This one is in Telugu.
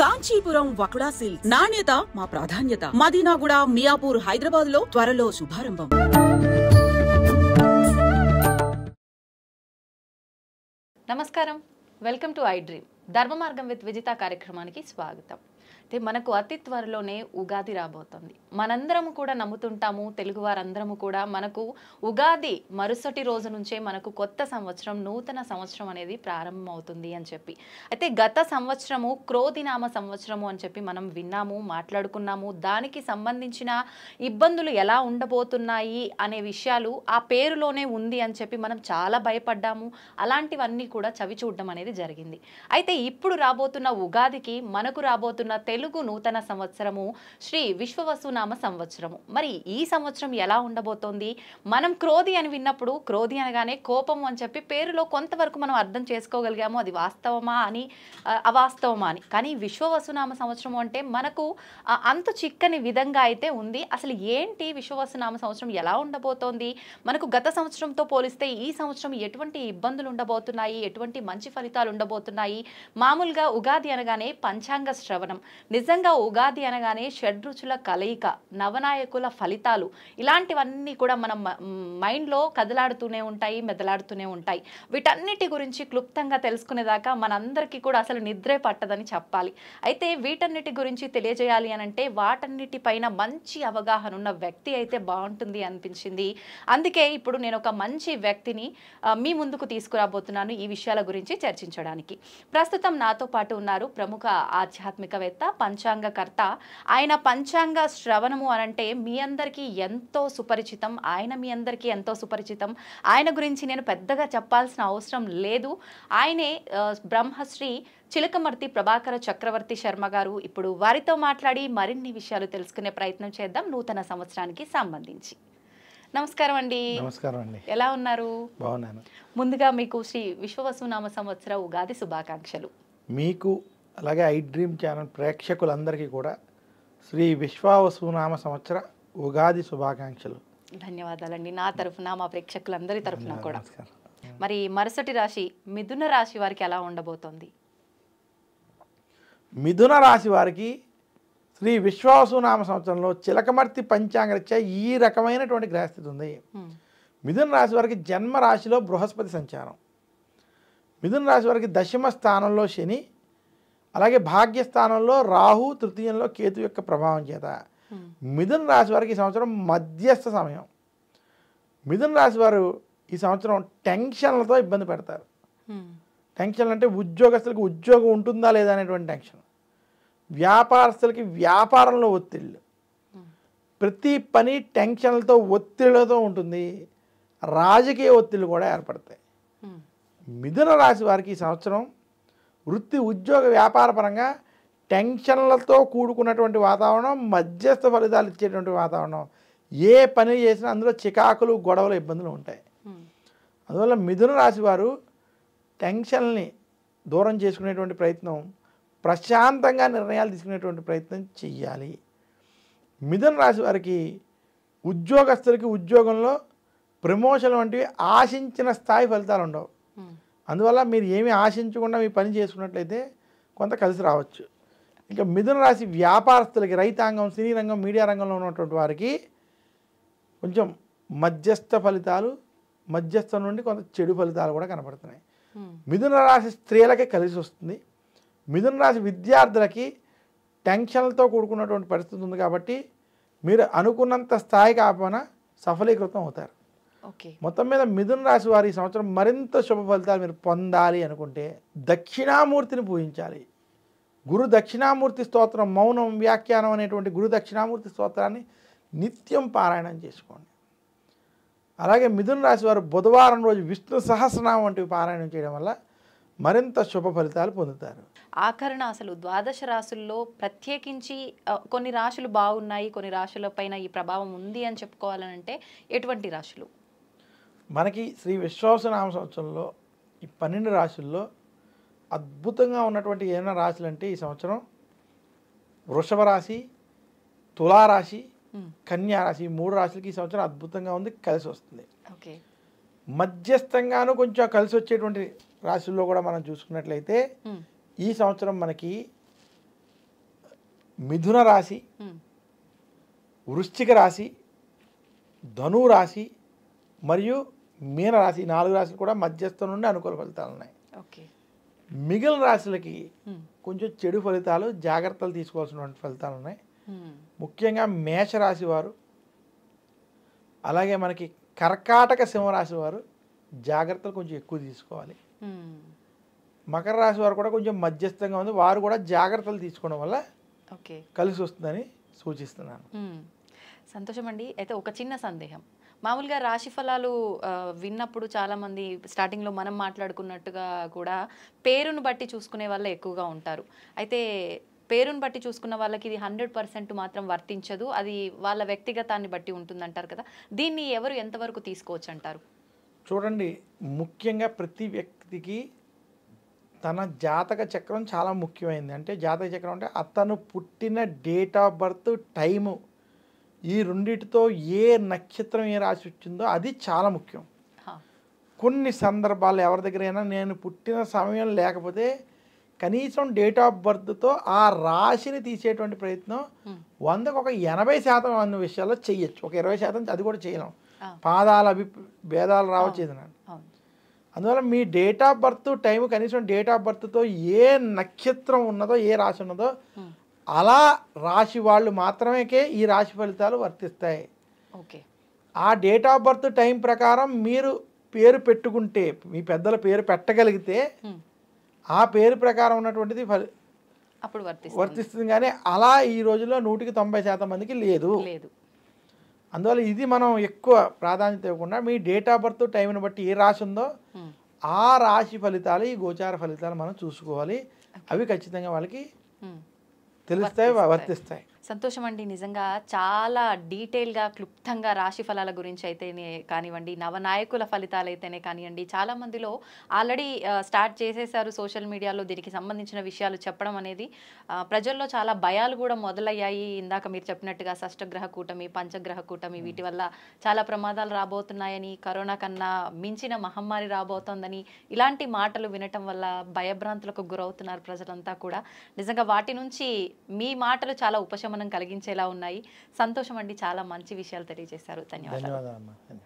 కాంచీపురం వకుడా సిల్క్స్ నాణ్యత మా ప్రాధాన్యత. మదీనాగూడ, మియాపూర్, హైదరాబాద్ లో త్వరలో శుభారంభం. నమస్కారం, వెల్కమ్ టు ఐ డ్రీమ్. ధర్మ మార్గం విత్ విజిత కార్యక్రమానికి స్వాగతం. మనకు అతి త్వరలోనే ఉగాది రాబోతుంది. మనందరము కూడా నమ్ముతుంటాము, తెలుగు వారందరము కూడా మనకు ఉగాది మరుసటి రోజు నుంచే మనకు కొత్త సంవత్సరం, నూతన సంవత్సరం అనేది ప్రారంభం అవుతుంది అని చెప్పి. అయితే గత సంవత్సరము క్రోధినామ సంవత్సరము అని చెప్పి మనం విన్నాము, మాట్లాడుకున్నాము. దానికి సంబంధించిన ఇబ్బందులు ఎలా ఉండబోతున్నాయి అనే విషయాలు ఆ పేరులోనే ఉంది అని చెప్పి మనం చాలా భయపడ్డాము. అలాంటివన్నీ కూడా చవి చూడడం అనేది జరిగింది. అయితే ఇప్పుడు రాబోతున్న ఉగాదికి మనకు రాబోతున్న తెలుగు నూతన సంవత్సరము శ్రీ విశ్వవసునామ సంవత్సరము. మరి ఈ సంవత్సరం ఎలా ఉండబోతోంది? మనం క్రోధి అని విన్నప్పుడు, క్రోధి అనగానే కోపం అని చెప్పి పేరులో కొంతవరకు మనం అర్థం చేసుకోగలిగాము. అది వాస్తవమా అని, అవాస్తవమా అని. కానీ విశ్వవసునామ సంవత్సరం అంటే మనకు అంతు చిక్కని విధంగా అయితే ఉంది. అసలు ఏంటి విశ్వవసునామ సంవత్సరం, ఎలా ఉండబోతోంది? మనకు గత సంవత్సరంతో పోలిస్తే ఈ సంవత్సరం ఎటువంటి ఇబ్బందులు ఉండబోతున్నాయి, ఎటువంటి మంచి ఫలితాలు ఉండబోతున్నాయి? మామూలుగా ఉగాది అనగానే పంచాంగ శ్రవణం, నిజంగా ఉగాది అనగానే షడ్రుచుల కలయిక, నవనాయకుల ఫలితాలు, ఇలాంటివన్నీ కూడా మన మైండ్లో కదలాడుతూనే ఉంటాయి, మెదలాడుతూనే ఉంటాయి. వీటన్నిటి గురించి క్లుప్తంగా తెలుసుకునేదాకా మనందరికీ కూడా అసలు నిద్రే పట్టదని చెప్పాలి. అయితే వీటన్నిటి గురించి తెలియజేయాలి అనంటే వాటన్నిటిపైన మంచి అవగాహన ఉన్న వ్యక్తి అయితే బాగుంటుంది అనిపించింది. అందుకే ఇప్పుడు నేను ఒక మంచి వ్యక్తిని మీ ముందుకు తీసుకురాబోతున్నాను ఈ విషయాల గురించి చర్చించడానికి. ప్రస్తుతం నాతో పాటు ఉన్నారు ప్రముఖ ఆధ్యాత్మికవేత్త, పంచాంగకర్త. ఆయన పంచాంగ శ్రవణము అనంటే మీ అందరికీ ఎంతో సుపరిచితం. ఆయన మీ అందరికీ ఎంతో సుపరిచితం. ఆయన గురించి నేను పెద్దగా చెప్పాల్సిన అవసరం లేదు. ఆయనే బ్రహ్మశ్రీ చిలకమర్తి ప్రభాకర చక్రవర్తి శర్మ గారు. ఇప్పుడు వారితో మాట్లాడి మరిన్ని విషయాలు తెలుసుకునే ప్రయత్నం చేద్దాం నూతన సంవత్సరానికి సంబంధించి. నమస్కారం అండి. నమస్కారం అండి. ఎలా ఉన్నారు? బాగున్నాను. ముందుగా మీకు శ్రీ విశ్వవసునామ సంవత్సర ఉగాది శుభాకాంక్షలు. మీకు అలాగే ఐ డ్రీమ్ ఛానల్ ప్రేక్షకులందరికీ కూడా శ్రీ విశ్వవసునామ సంవత్సర ఉగాది శుభాకాంక్షలు. ధన్యవాదాలండి. నా తరఫున, మా ప్రేక్షకులందరి తరఫున కూడా. మరి మరుసటి రాశి మిథున రాశి వారికి ఎలా ఉండబోతోంది? మిథున రాశి వారికి శ్రీ విశ్వవసునామ సంవత్సరంలో చిలకమర్తి పంచాంగరీత్యా ఈ రకమైనటువంటి గ్రహస్థితి ఉంది. మిథున రాశి వారికి జన్మ రాశిలో బృహస్పతి సంచారం, మిథున రాశి వారికి దశమ స్థానంలో శని, అలాగే భాగ్యస్థానంలో రాహు, తృతీయంలో కేతు యొక్క ప్రభావం చేత మిథున రాశి వారికి ఈ సంవత్సరం మధ్యస్థ సమయం. మిథున రాశి వారు ఈ సంవత్సరం టెన్షన్లతో ఇబ్బంది పెడతారు. టెన్షన్లు అంటే ఉద్యోగస్తులకి ఉద్యోగం ఉంటుందా లేదా అనేటువంటి టెన్షన్, వ్యాపారస్తులకి వ్యాపారంలో ఒత్తిళ్ళు, ప్రతి పని టెన్షన్లతో ఒత్తిళ్లతో ఉంటుంది. రాజకీయ ఒత్తిళ్ళు కూడా ఏర్పడతాయి. మిథున రాశి వారికి ఈ సంవత్సరం వృత్తి, ఉద్యోగ, వ్యాపార పరంగా టెన్షన్లతో కూడుకున్నటువంటి వాతావరణం, మధ్యస్థ ఫలితాలు ఇచ్చేటువంటి వాతావరణం. ఏ పని చేసినా అందులో చికాకులు, గొడవలు, ఇబ్బందులు ఉంటాయి. అందువల్ల మిథున రాశి వారు టెన్షన్ని దూరం చేసుకునేటువంటి ప్రయత్నం, ప్రశాంతంగా నిర్ణయాలు తీసుకునేటువంటి ప్రయత్నం చెయ్యాలి. మిథున రాశి వారికి ఉద్యోగస్తులకి ఉద్యోగంలో ప్రమోషన్ వంటివి ఆశించిన స్థాయి ఫలితాలు ఉండవు. అందువల్ల మీరు ఏమీ ఆశించకుండా మీ పని చేసుకున్నట్లయితే కొంత కలిసి రావచ్చు. ఇంకా మిథున రాశి వ్యాపారస్తులకి, రైతాంగం, సినీ రంగం, మీడియా రంగంలో ఉన్నటువంటి వారికి కొంచెం మధ్యస్థ ఫలితాలు, మధ్యస్థం నుండి కొంత చెడు ఫలితాలు కూడా కనపడుతున్నాయి. మిథున రాశి స్త్రీలకి కలిసి వస్తుంది. మిథున రాశి విద్యార్థులకి టెన్షన్లతో కూడుకున్నటువంటి పరిస్థితి ఉంది కాబట్టి మీరు అనుకున్నంత స్థాయి కాకపోయినా సఫలీకృతం అవుతారు. మొత్తం మీద మిథున రాశి వారి ఈ సంవత్సరం మరింత శుభ ఫలితాలు మీరు పొందాలి అనుకుంటే దక్షిణామూర్తిని పూజించాలి. గురు దక్షిణామూర్తి స్తోత్రం, మౌనం వ్యాఖ్యానం అనేటువంటి గురు దక్షిణామూర్తి స్తోత్రాన్ని నిత్యం పారాయణం చేసుకోండి. అలాగే మిథున రాశి వారు బుధవారం రోజు విష్ణు సహస్రనామం వంటివి పారాయణం చేయడం వల్ల మరింత శుభ ఫలితాలు పొందుతారు. ఆఖరణ అసలు ద్వాదశ రాశుల్లో ప్రత్యేకించి కొన్ని రాశులు బాగున్నాయి, కొన్ని రాశుల పైన ఈ ప్రభావం ఉంది అని చెప్పుకోవాలంటే ఎటువంటి రాశులు? మనకి శ్రీ విశ్వవసునామ సంవత్సరంలో ఈ 12 రాశుల్లో అద్భుతంగా ఉన్నటువంటి ఏమైనా రాశులు అంటే ఈ సంవత్సరం వృషభ రాశి, తులారాశి, కన్యా రాశి, 3 రాశులకి ఈ సంవత్సరం అద్భుతంగా ఉంది, కలిసి వస్తుంది. మధ్యస్థంగాను కొంచెం కలిసి వచ్చేటువంటి రాశుల్లో కూడా మనం చూసుకున్నట్లయితే ఈ సంవత్సరం మనకి మిథున రాశి, వృశ్చిక రాశి, ధను రాశి మరియు మీన రాశి 4 రాశులు కూడా మధ్యస్థం నుండి అనుకూల ఫలితాలు ఉన్నాయి. ఓకే. మిగిలిన రాశులకి కొంచెం చెడు ఫలితాలు, జాగ్రత్తలు తీసుకోవాల్సినటువంటి ఫలితాలు ఉన్నాయి. ముఖ్యంగా మేషరాశి వారు, అలాగే మనకి కర్కాటక సింహరాశి వారు జాగ్రత్తలు కొంచెం ఎక్కువ తీసుకోవాలి. మకర రాశి వారు కూడా కొంచెం మధ్యస్థంగా ఉంది, వారు కూడా జాగ్రత్తలు తీసుకోవడం వల్ల ఓకే కలిసి వస్తుందని సూచిస్తున్నాను. సంతోషం అండి. అయితే ఒక చిన్న సందేహం, మామూలుగా రాశి ఫలాలు విన్నప్పుడు చాలామంది స్టార్టింగ్లో మనం మాట్లాడుకున్నట్టుగా కూడా పేరును బట్టి చూసుకునే వాళ్ళే ఎక్కువగా ఉంటారు. అయితే పేరును బట్టి చూసుకున్న వాళ్ళకి ఇది 100% మాత్రం వర్తించదు, అది వాళ్ళ వ్యక్తిగతాన్ని బట్టి ఉంటుందంటారు కదా, దీన్ని ఎవరు ఎంతవరకు తీసుకోవచ్చు అంటారు? చూడండి, ముఖ్యంగా ప్రతి వ్యక్తికి తన జాతక చక్రం చాలా ముఖ్యమైనది. అంటే జాతక చక్రం అంటే అతను పుట్టిన డేట్ ఆఫ్ బర్త్, టైము, ఈ రెండిటితో ఏ నక్షత్రం ఏ రాశి వచ్చిందో అది చాలా ముఖ్యం. కొన్ని సందర్భాలు ఎవరి దగ్గరైనా నేను పుట్టిన సమయం లేకపోతే కనీసం డేట్ ఆఫ్ బర్త్తో ఆ రాశిని తీసేటువంటి ప్రయత్నం 100కు ఒక 80% అన్న విషయాల్లో చెయ్యొచ్చు. ఒక 20% అది కూడా చేయలేం. పాదాల భేదాలు రావచ్చు ఏదైనా. అందువల్ల మీ డేట్ ఆఫ్ బర్త్ టైం, కనీసం డేట్ ఆఫ్ బర్త్తో ఏ నక్షత్రం ఉన్నదో, ఏ రాశి ఉన్నదో అలా రాశి వాళ్ళు మాత్రమే ఈ రాశి ఫలితాలు వర్తిస్తాయి. ఓకే. ఆ డేట్ ఆఫ్ బర్త్ టైం ప్రకారం మీరు పేరు పెట్టుకుంటే, మీ పెద్దల పేరు పెట్టగలిగితే ఆ పేరు ప్రకారం ఉన్నటువంటిది అప్పుడు వర్తిస్తుంది. కానీ అలా ఈ రోజుల్లో 100% మందికి లేదు. అందువల్ల ఇది మనం ఎక్కువ ప్రాధాన్యత ఇవ్వకుండా మీ డేట్ ఆఫ్ బర్త్ టైంని బట్టి ఏ రాశి ఉందో ఆ రాశి ఫలితాలు, ఈ గోచార ఫలితాలు మనం చూసుకోవాలి. అవి ఖచ్చితంగా వాళ్ళకి తెలుస్తాయి, వర్తిస్తాయి. సంతోషం అండి. నిజంగా చాలా డీటెయిల్గా, క్లుప్తంగా రాశి ఫలాల గురించి అయితేనే కానివ్వండి, నవనాయకుల ఫలితాలు అయితేనే కానివ్వండి, చాలా మందిలో ఆల్రెడీ స్టార్ట్ చేసేసారు సోషల్ మీడియాలో దీనికి సంబంధించిన విషయాలు చెప్పడం అనేది. ప్రజల్లో చాలా భయాలు కూడా మొదలయ్యాయి. ఇందాక మీరు చెప్పినట్టుగా షష్టగ్రహ కూటమి, పంచగ్రహ కూటమి, వీటి వల్ల చాలా ప్రమాదాలు రాబోతున్నాయని, కరోనా కన్నా మించిన మహమ్మారి రాబోతోందని, ఇలాంటి మాటలు వినటం వల్ల భయభ్రాంతులకు గురవుతున్నారు ప్రజలంతా కూడా. నిజంగా వాటి నుంచి మీ మాటలు చాలా ఉపశమనం కలిగించేలా ఉన్నాయి. సంతోషం అండి, చాలా మంచి విషయాలు తెలియజేశారు. ధన్యవాదాలు.